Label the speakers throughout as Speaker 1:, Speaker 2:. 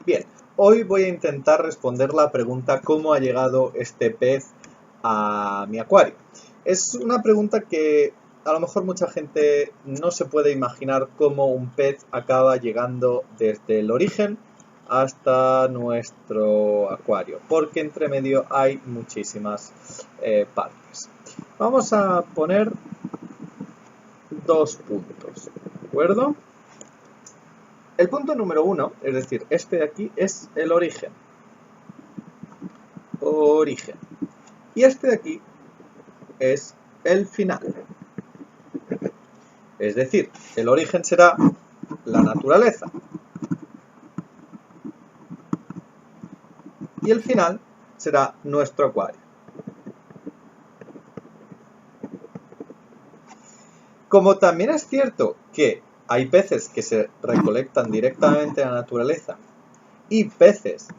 Speaker 1: Bien, hoy voy a intentar responder la pregunta ¿cómo ha llegado este pez a mi acuario? Es una pregunta que a lo mejor mucha gente no se puede imaginar cómo un pez acaba llegando desde el origen hasta nuestro acuario, porque entre medio hay muchísimas partes. Vamos a poner dos puntos, ¿de acuerdo? El punto número 1, es decir, este de aquí, es el origen. Origen. Y este de aquí es el final. Es decir, el origen será la naturaleza. Y el final será nuestro acuario. Como también es cierto que hay peces que se recolectan directamente de la naturaleza y peces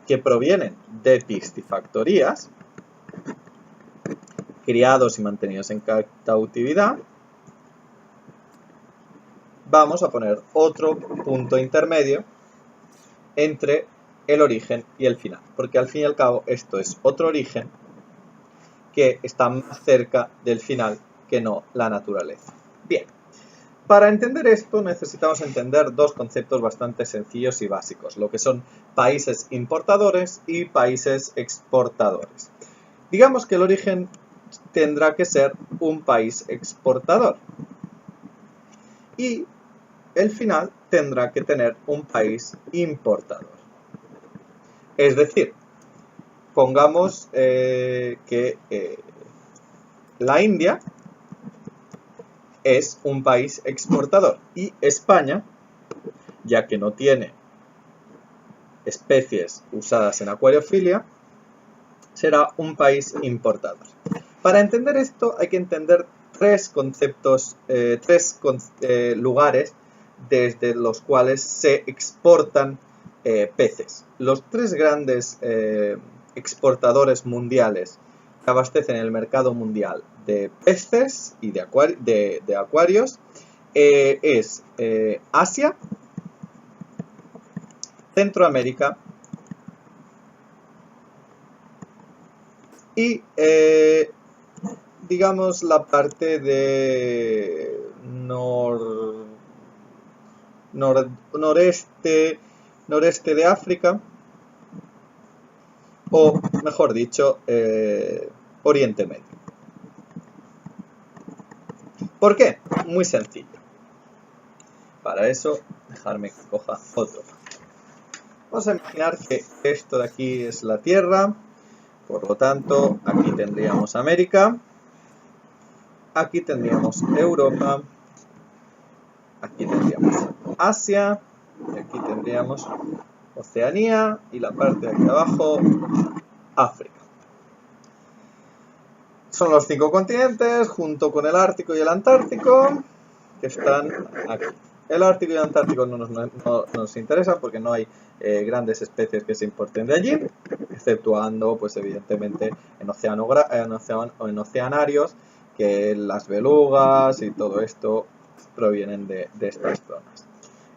Speaker 1: que provienen de piscifactorías, criados y mantenidos en cautividad, vamos a poner otro punto intermedio entre el origen y el final, porque al fin y al cabo esto es otro origen que está más cerca del final que no la naturaleza. Bien, para entender esto necesitamos entender dos conceptos bastante sencillos y básicos, lo que son países importadores y países exportadores. Digamos que el origen tendrá que ser un país exportador y el final tendrá que tener un país importador. Es decir, pongamos que la India es un país exportador y España, ya que no tiene especies usadas en acuariofilia, será un país importador. Para entender esto hay que entender tres conceptos, lugares desde los cuales se exportan peces. Los tres grandes exportadores mundiales que abastecen el mercado mundial de peces y de acuarios es Asia, Centroamérica y digamos la parte de noreste de África, o mejor dicho, Oriente Medio. ¿Por qué? Muy sencillo. Para eso, dejarme que coja otro. Vamos a imaginar que esto de aquí es la Tierra, por lo tanto, aquí tendríamos América, aquí tendríamos Europa, aquí tendríamos Asia, y aquí tendríamos Oceanía y la parte de aquí abajo, África. Son los 5 continentes junto con el Ártico y el Antártico que están aquí. El Ártico y el Antártico no nos interesa porque no hay grandes especies que se importen de allí, exceptuando pues evidentemente en oceanarios, que las belugas y todo esto provienen de estas zonas.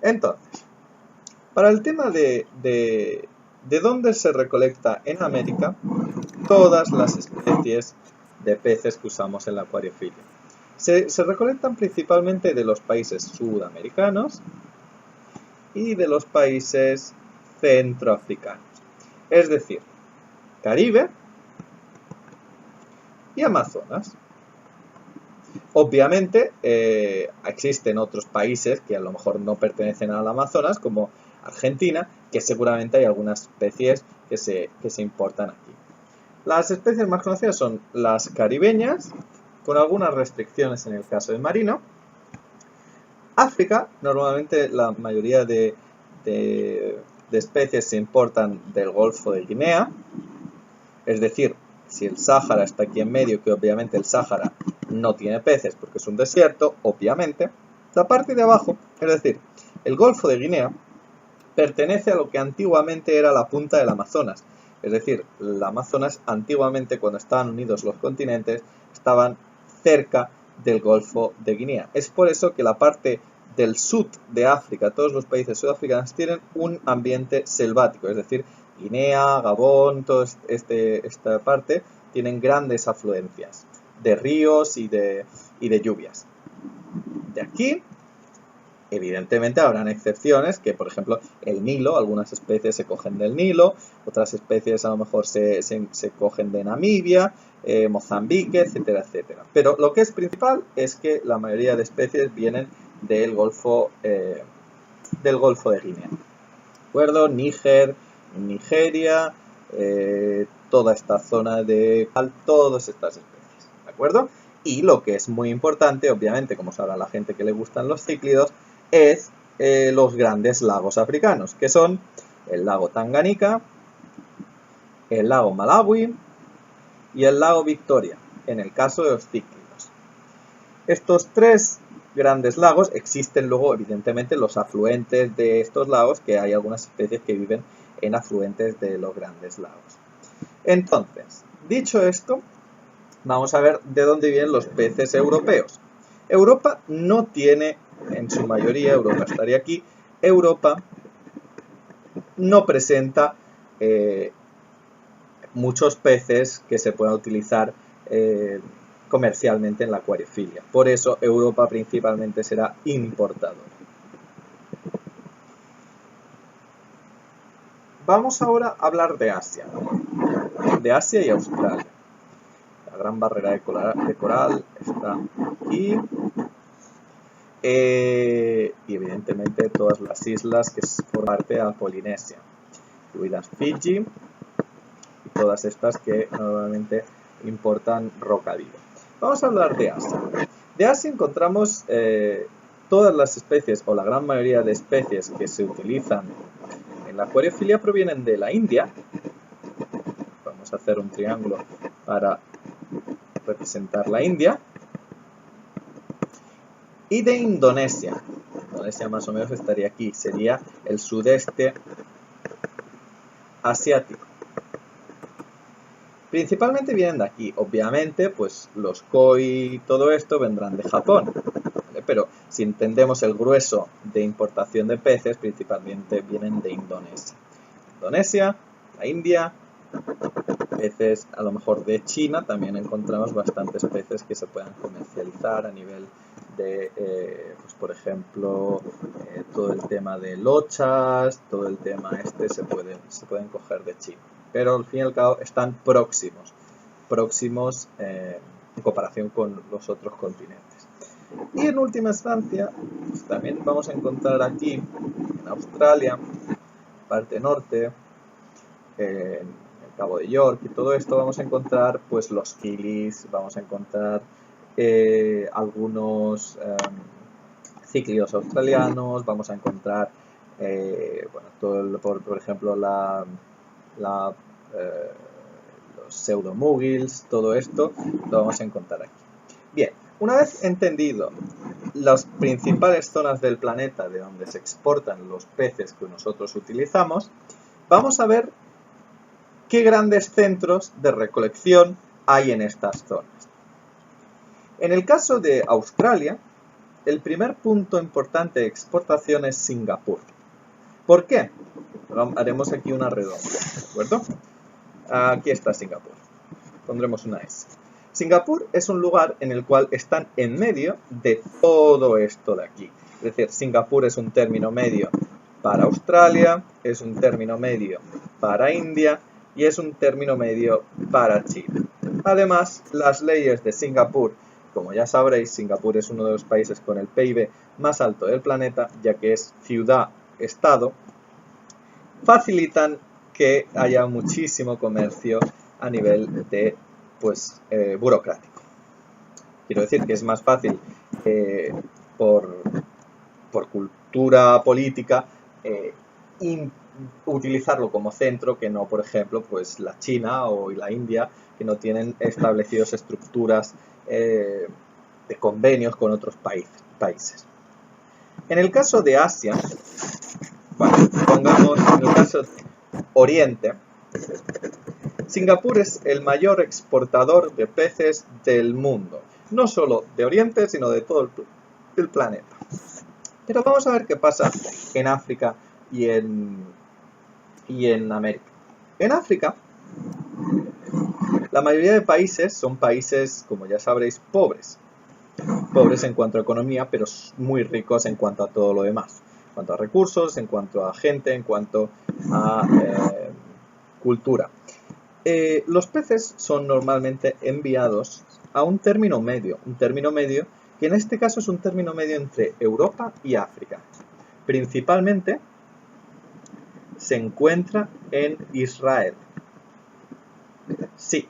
Speaker 1: Entonces, para el tema de dónde se recolecta en América, todas las especies de peces que usamos en la acuariofilia se recolectan principalmente de los países sudamericanos y de los países centroafricanos, es decir, Caribe y Amazonas. Obviamente existen otros países que a lo mejor no pertenecen al Amazonas, como Argentina, que seguramente hay algunas especies que se importan aquí. Las especies más conocidas son las caribeñas, con algunas restricciones en el caso del marino. África, normalmente la mayoría de especies se importan del Golfo de Guinea, es decir, si el Sáhara está aquí en medio, que obviamente el Sáhara no tiene peces porque es un desierto, obviamente, la parte de abajo, es decir, el Golfo de Guinea, pertenece a lo que antiguamente era la punta del Amazonas. Es decir, el Amazonas antiguamente, cuando estaban unidos los continentes, estaban cerca del Golfo de Guinea. Es por eso que la parte del sur de África, todos los países sudafricanos tienen un ambiente selvático, es decir, Guinea, Gabón, toda esta parte tienen grandes afluencias de ríos y de lluvias. De aquí, evidentemente habrán excepciones, que por ejemplo el Nilo, algunas especies se cogen del Nilo, otras especies a lo mejor se cogen de Namibia, Mozambique, etcétera, etcétera. Pero lo que es principal es que la mayoría de especies vienen del Golfo de Guinea. ¿De acuerdo? Níger, Nigeria, toda esta zona de todas estas especies. ¿De acuerdo? Y lo que es muy importante, obviamente, como sabrá la gente que le gustan los cíclidos, es los grandes lagos africanos, que son el lago Tanganika, el lago Malawi y el lago Victoria, en el caso de los cíclidos. Estos tres grandes lagos, existen luego evidentemente los afluentes de estos lagos, que hay algunas especies que viven en afluentes de los grandes lagos. Entonces, dicho esto, vamos a ver de dónde vienen los peces europeos. Europa no tiene, en su mayoría, Europa estaría aquí, Europa no presenta muchos peces que se puedan utilizar comercialmente en la acuariofilia. Por eso Europa principalmente será importadora. Vamos ahora a hablar de Asia y Australia. La gran barrera de coral está aquí. Y evidentemente todas las islas que forman parte de la Polinesia, incluidas Fiji y todas estas que normalmente importan roca viva. Vamos a hablar de Asia. De Asia encontramos todas las especies, o la gran mayoría de especies que se utilizan en la acuariofilia provienen de la India. Vamos a hacer un triángulo para representar la India. Y de Indonesia. Indonesia más o menos estaría aquí, sería el sudeste asiático. Principalmente vienen de aquí, obviamente, pues los koi y todo esto vendrán de Japón, ¿vale? Pero si entendemos el grueso de importación de peces, principalmente vienen de Indonesia. Indonesia, la India, peces a lo mejor de China, también encontramos bastantes peces que se puedan comercializar a nivel de, pues por ejemplo, todo el tema de lochas, todo el tema se pueden coger de China. Pero al fin y al cabo están próximos en comparación con los otros continentes. Y en última instancia, pues también vamos a encontrar aquí, en Australia, parte norte, en el Cabo de York y todo esto, vamos a encontrar pues los kilis, vamos a encontrar algunos cíclidos australianos, vamos a encontrar bueno, por ejemplo los pseudomugils, todo esto lo vamos a encontrar aquí. Bien, una vez entendido las principales zonas del planeta de donde se exportan los peces que nosotros utilizamos, vamos a ver qué grandes centros de recolección hay en estas zonas. En el caso de Australia, el primer punto importante de exportación es Singapur. ¿Por qué? Haremos aquí una redonda, ¿de acuerdo? Aquí está Singapur. Pondremos una S. Singapur es un lugar en el cual están en medio de todo esto de aquí. Es decir, Singapur es un término medio para Australia, es un término medio para India y es un término medio para China. Además, las leyes de Singapur, como ya sabréis, Singapur es uno de los países con el PIB más alto del planeta, ya que es ciudad-estado, facilitan que haya muchísimo comercio a nivel de burocrático. Quiero decir que es más fácil por cultura política utilizarlo como centro que no, por ejemplo, pues la China o la India, que no tienen establecidos estructuras de convenios con otros países. En el caso de Asia, bueno, pongamos en el caso de Oriente, Singapur es el mayor exportador de peces del mundo, no solo de Oriente, sino de todo el planeta. Pero vamos a ver qué pasa en África y en América. En África, la mayoría de países son países, como ya sabréis, pobres. Pobres en cuanto a economía, pero muy ricos en cuanto a todo lo demás. En cuanto a recursos, en cuanto a gente, en cuanto a cultura. Los peces son normalmente enviados a un término medio que en este caso es un término medio entre Europa y África. Principalmente se encuentra en Israel. Sí,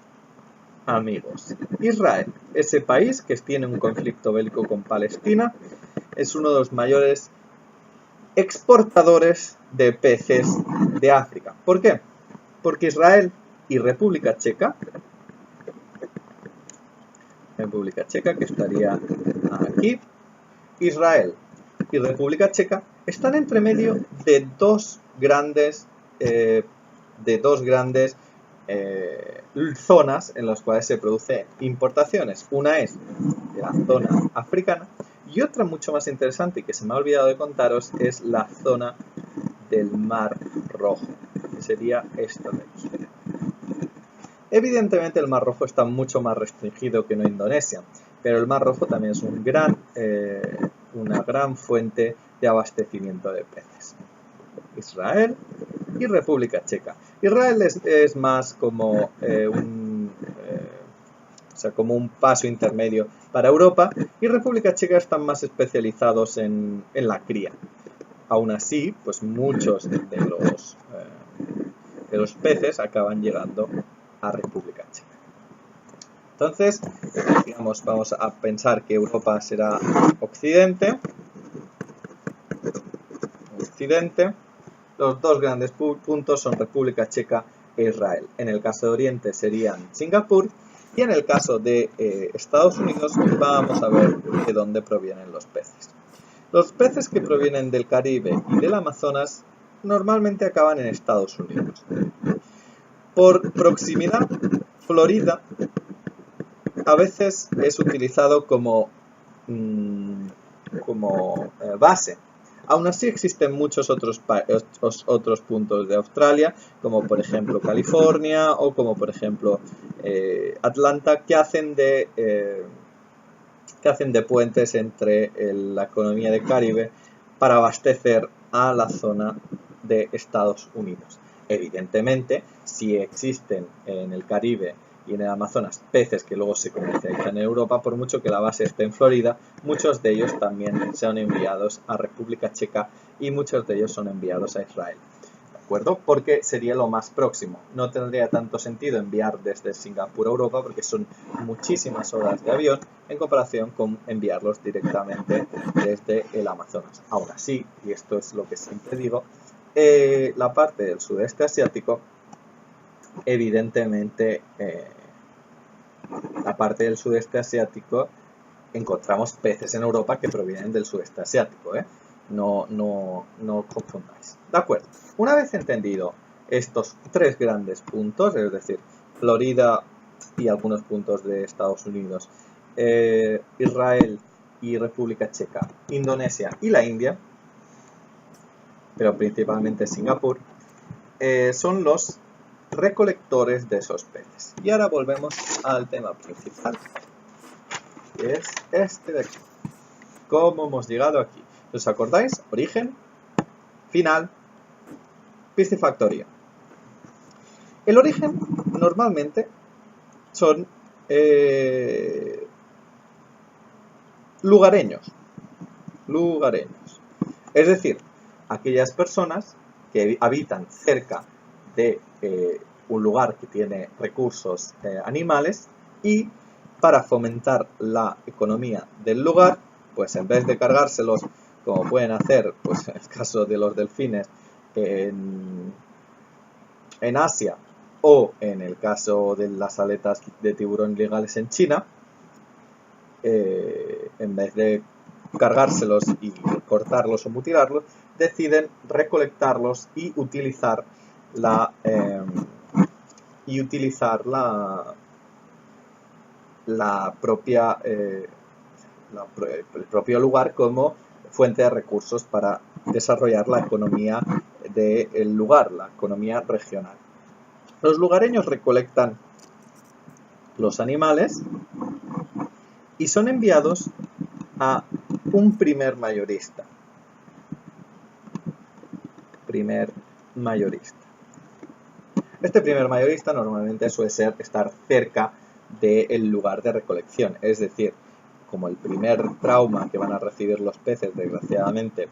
Speaker 1: amigos, Israel, ese país que tiene un conflicto bélico con Palestina, es uno de los mayores exportadores de peces de África. ¿Por qué? Porque Israel y República Checa, que estaría aquí, Israel y República Checa están entre medio de dos grandes zonas en las cuales se producen importaciones. Una es de la zona africana y otra mucho más interesante y que se me ha olvidado de contaros es la zona del Mar Rojo, que sería esta de aquí. Evidentemente el Mar Rojo está mucho más restringido que en Indonesia, pero el Mar Rojo también es una gran fuente de abastecimiento de peces. Israel y República Checa. Israel es más como como un paso intermedio para Europa y República Checa están más especializados en la cría. Aún así, pues muchos de los peces acaban llegando a República Checa. Entonces, digamos, vamos a pensar que Europa será Occidente. Los dos grandes puntos son República Checa e Israel. En el caso de Oriente serían Singapur y en el caso de Estados Unidos vamos a ver de dónde provienen los peces. Los peces que provienen del Caribe y del Amazonas normalmente acaban en Estados Unidos. Por proximidad, Florida a veces es utilizado como base. Aún así existen muchos otros puntos de Australia, como por ejemplo California o como por ejemplo Atlanta, que hacen de puentes entre la economía del Caribe para abastecer a la zona de Estados Unidos. Evidentemente, si existen en el Caribe y en el Amazonas peces que luego se comercializan en Europa, por mucho que la base esté en Florida, muchos de ellos también son enviados a República Checa y muchos de ellos son enviados a Israel. ¿De acuerdo? Porque sería lo más próximo. No tendría tanto sentido enviar desde Singapur a Europa porque son muchísimas horas de avión en comparación con enviarlos directamente desde el Amazonas. Aún así, y esto es lo que siempre digo, la parte del sudeste asiático, evidentemente, la parte del sudeste asiático, encontramos peces en Europa que provienen del sudeste asiático, no confundáis. De acuerdo, una vez entendido estos tres grandes puntos, es decir, Florida y algunos puntos de Estados Unidos, Israel y República Checa, Indonesia y la India, pero principalmente Singapur, son los recolectores de esos peces. Y ahora volvemos al tema principal, que es este de aquí. ¿Cómo hemos llegado aquí? ¿Os acordáis? Origen, final, piscifactoría. El origen normalmente son lugareños. Es decir, aquellas personas que habitan cerca de un lugar que tiene recursos animales y para fomentar la economía del lugar, pues en vez de cargárselos como pueden hacer, pues en el caso de los delfines en Asia o en el caso de las aletas de tiburón ilegales en China, en vez de cargárselos y cortarlos o mutilarlos, deciden recolectarlos y utilizar el propio lugar como fuente de recursos para desarrollar la economía del lugar, la economía regional. Los lugareños recolectan los animales y son enviados a un primer mayorista. Este primer mayorista normalmente suele estar cerca del lugar de recolección, es decir, como el primer trauma que van a recibir los peces, desgraciadamente,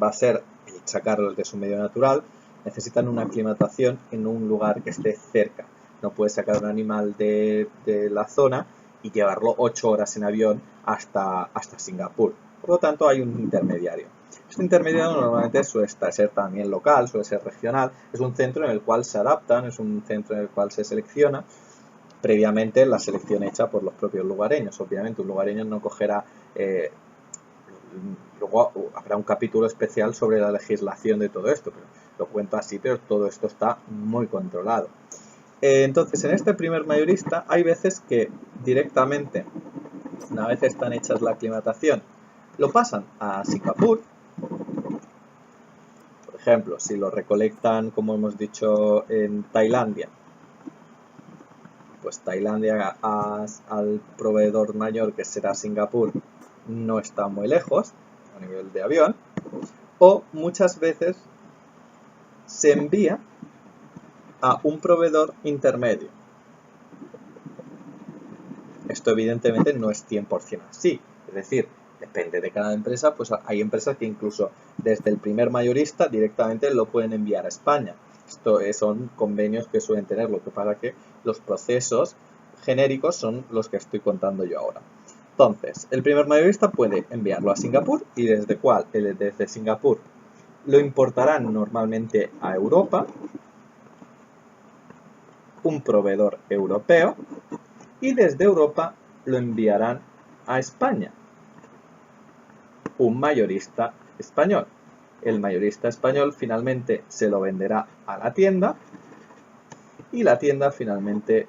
Speaker 1: va a ser el sacarlos de su medio natural, necesitan una aclimatación en un lugar que esté cerca. No puedes sacar un animal de la zona y llevarlo 8 horas en avión hasta Singapur. Por lo tanto, hay un intermediario. Este intermediario normalmente suele ser también local, suele ser regional. Es un centro en el cual se adaptan, es un centro en el cual se selecciona. Previamente la selección hecha por los propios lugareños. Obviamente un lugareño no cogerá... luego habrá un capítulo especial sobre la legislación de todo esto. Pero lo cuento así, pero todo esto está muy controlado. Entonces, en este primer mayorista hay veces que directamente, una vez están hechas la aclimatación, lo pasan a Singapur. Por ejemplo, si lo recolectan, como hemos dicho, en Tailandia, pues Tailandia al proveedor mayor, que será Singapur, no está muy lejos a nivel de avión. O muchas veces se envía a un proveedor intermedio. Esto evidentemente no es 100% así, es decir, depende de cada empresa, pues hay empresas que incluso desde el primer mayorista directamente lo pueden enviar a España. Esto son convenios que suelen tener, lo que pasa que los procesos genéricos son los que estoy contando yo ahora. Entonces, el primer mayorista puede enviarlo a Singapur y desde Singapur lo importarán normalmente a Europa, un proveedor europeo, y desde Europa lo enviarán a España, un mayorista español. El mayorista español finalmente se lo venderá a la tienda y la tienda finalmente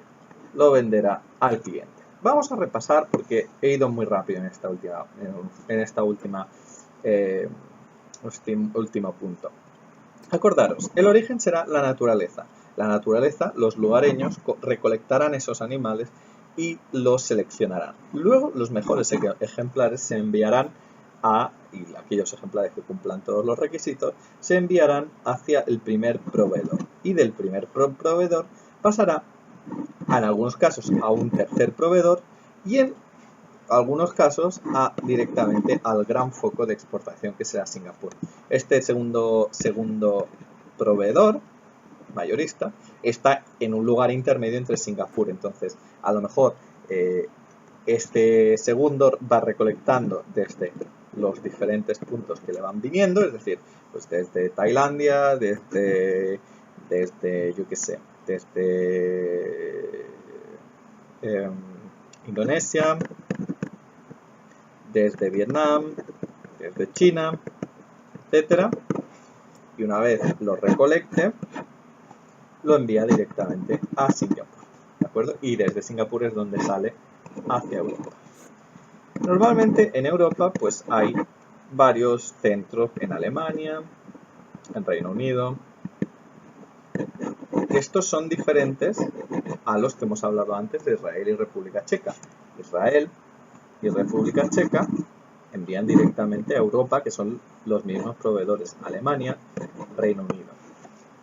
Speaker 1: lo venderá al cliente. Vamos a repasar porque he ido muy rápido en esta último punto. Acordaros, el origen será la naturaleza. La naturaleza, los lugareños recolectarán esos animales y los seleccionarán. Luego, los mejores ejemplares se enviarán y aquellos ejemplares que cumplan todos los requisitos, se enviarán hacia el primer proveedor. Y del primer proveedor pasará, en algunos casos, a un tercer proveedor y en algunos casos directamente al gran foco de exportación que será Singapur. Este segundo proveedor mayorista está en un lugar intermedio entre Singapur, entonces a lo mejor este segundo va recolectando desde los diferentes puntos que le van viniendo, es decir, pues desde Tailandia, desde yo qué sé, desde Indonesia, desde Vietnam, desde China, etcétera, y una vez lo recolecte, lo envía directamente a Singapur, ¿de acuerdo? Y desde Singapur es donde sale hacia Europa. Normalmente en Europa pues hay varios centros en Alemania, en Reino Unido. Estos son diferentes a los que hemos hablado antes de Israel y República Checa. Israel y República Checa envían directamente a Europa, que son los mismos proveedores, Alemania, Reino Unido.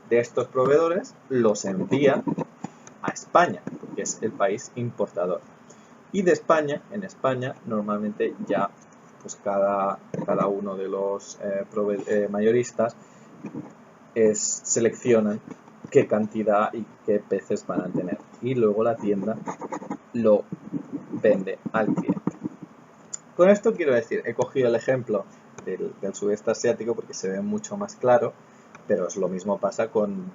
Speaker 1: De estos proveedores los envían a España, que es el país importador. Y de España, en España, normalmente ya pues cada uno de los mayoristas seleccionan qué cantidad y qué peces van a tener. Y luego la tienda lo vende al cliente. Con esto quiero decir, he cogido el ejemplo del sudeste asiático porque se ve mucho más claro, pero lo mismo pasa con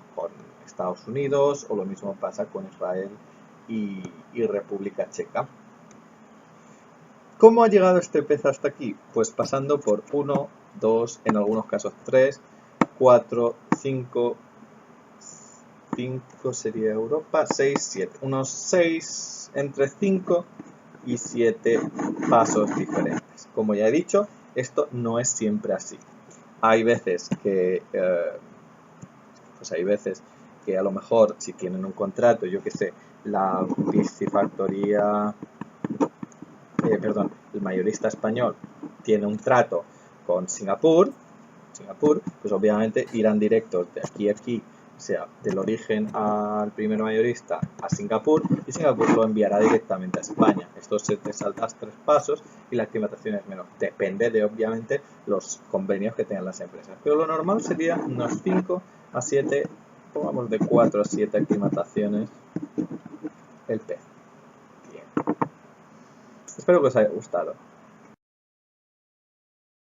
Speaker 1: Estados Unidos o lo mismo pasa con Israel y República Checa. ¿Cómo ha llegado este pez hasta aquí? Pues pasando por 1, 2, en algunos casos 3, 4, 5 sería Europa, 6, 7. Unos 6, entre 5 y 7 pasos diferentes. como ya he dicho, esto no es siempre así. Hay veces que, a lo mejor si tienen un contrato, yo que sé, la piscifactoría, el mayorista español tiene un trato con Singapur, pues obviamente irán directos de aquí a aquí, o sea, del origen al primer mayorista a Singapur, y Singapur lo enviará directamente a España. Esto se te saltas 3 pasos y la aclimatación es menos. Depende de, obviamente, los convenios que tengan las empresas. Pero lo normal sería unos 5 a 7, pongamos de 4 a 7 aclimataciones el pez. Bien. Espero que os haya gustado.